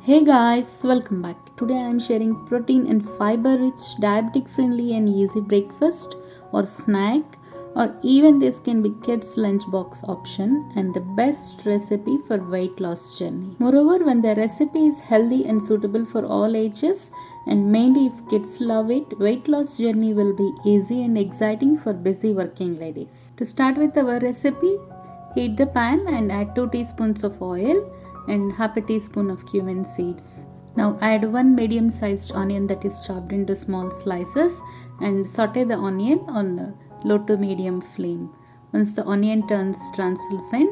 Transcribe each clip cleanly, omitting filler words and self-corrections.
Hey guys, welcome back. Today I am sharing protein and fiber rich, diabetic friendly and easy breakfast or snack, or even this can be kids lunchbox option and the best recipe for weight loss journey. Moreover, when the recipe is healthy and suitable for all ages and mainly if kids love it, weight loss journey will be easy and exciting for busy working ladies. To start with our recipe, heat the pan and add 2 teaspoons of oil and half a teaspoon of cumin seeds. Now add one medium sized onion that is chopped into small slices and saute the onion on a low to medium flame. Once the onion turns translucent,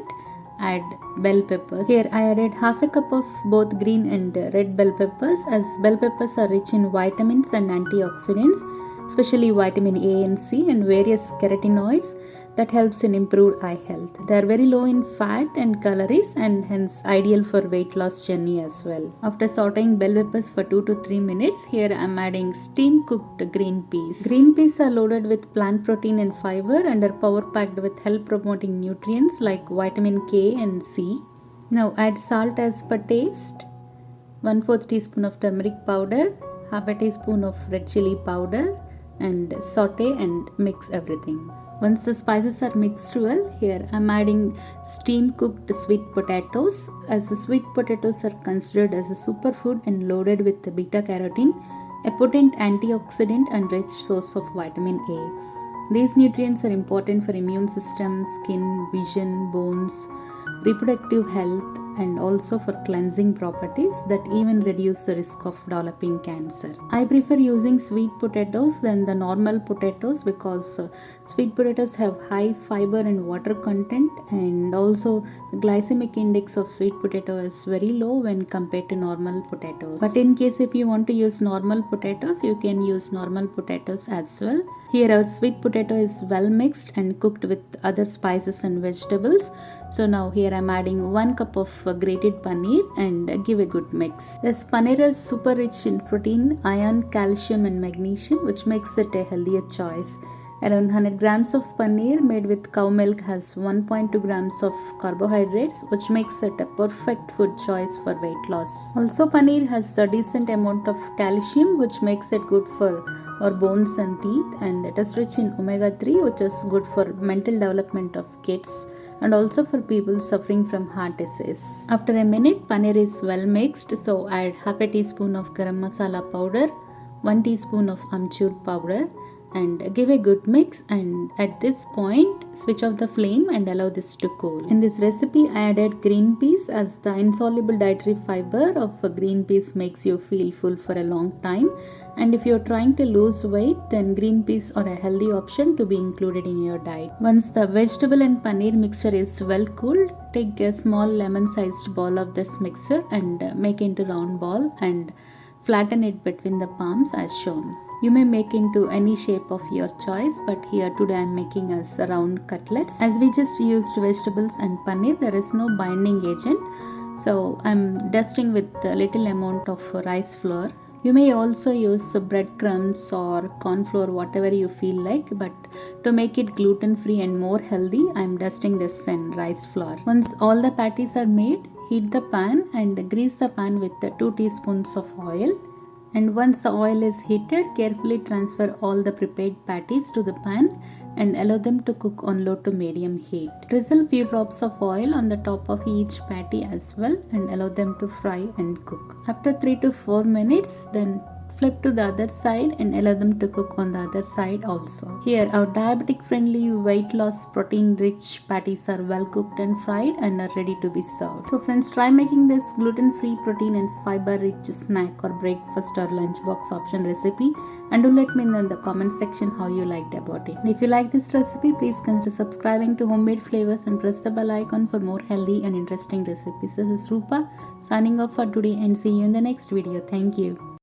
add bell peppers. Here I added half a cup of both green and red bell peppers, as bell peppers are rich in vitamins and antioxidants, especially vitamin A and C and various carotenoids that helps in improved eye health. They are very low in fat and calories and hence ideal for weight loss journey as well. After sauteing bell peppers for 2 to 3 minutes, here I am adding steam cooked green peas. Green peas are loaded with plant protein and fiber and are power packed with health promoting nutrients like vitamin K and C. Now add salt as per taste, 1/4 teaspoon of turmeric powder, half a teaspoon of red chili powder, and saute and mix everything. Once the spices are mixed well, here I am adding steam cooked sweet potatoes, as the sweet potatoes are considered as a superfood and loaded with beta carotene, a potent antioxidant and rich source of vitamin A. These nutrients are important for immune system, skin, vision, bones, reproductive health, and also for cleansing properties that even reduce the risk of developing cancer. I prefer using sweet potatoes than the normal potatoes because sweet potatoes have high fiber and water content, and also the glycemic index of sweet potato is very low when compared to normal potatoes. But in case if you want to use normal potatoes, you can use normal potatoes as well. Here our sweet potato is well mixed and cooked with other spices and vegetables. So now here I am adding 1 cup of grated paneer and give a good mix. This paneer is super rich in protein, iron, calcium and magnesium, which makes it a healthier choice. Around 100 grams of paneer made with cow milk has 1.2 grams of carbohydrates, which makes it a perfect food choice for weight loss. Also, paneer has a decent amount of calcium, which makes it good for our bones and teeth, and it is rich in omega-3, which is good for mental development of kids and also for people suffering from heart disease. After a minute, paneer is well mixed, so add half a teaspoon of garam masala powder, 1 teaspoon of amchur powder, and give a good mix. And at this point, switch off the flame and allow this to cool. In this recipe, I added green peas, as the insoluble dietary fiber of green peas makes you feel full for a long time. And if you're trying to lose weight, then green peas are a healthy option to be included in your diet. Once the vegetable and paneer mixture is well cooled, take a small lemon sized ball of this mixture and make into round ball and flatten it between the palms as shown. You may make into any shape of your choice, but here today I am making as round cutlets. As we just used vegetables and paneer, there is no binding agent, so I am dusting with a little amount of rice flour. You may also use breadcrumbs or corn flour, whatever you feel like, but to make it gluten free and more healthy, I am dusting this in rice flour. Once all the patties are made, heat the pan and grease the pan with 2 teaspoons of oil. And once the oil is heated, carefully transfer all the prepared patties to the pan and allow them to cook on low to medium heat. Drizzle few drops of oil on the top of each patty as well and allow them to fry and cook. After 3 to 4 minutes, then flip to the other side and allow them to cook on the other side also. Here our diabetic friendly weight loss protein rich patties are well cooked and fried and are ready to be served. So friends, try making this gluten free protein and fiber rich snack or breakfast or lunchbox option recipe, and do let me know in the comment section how you liked about it. And if you like this recipe, please consider subscribing to Homemade Flavors and press the bell icon for more healthy and interesting recipes. This is Rupa signing off for today and see you in the next video. Thank you.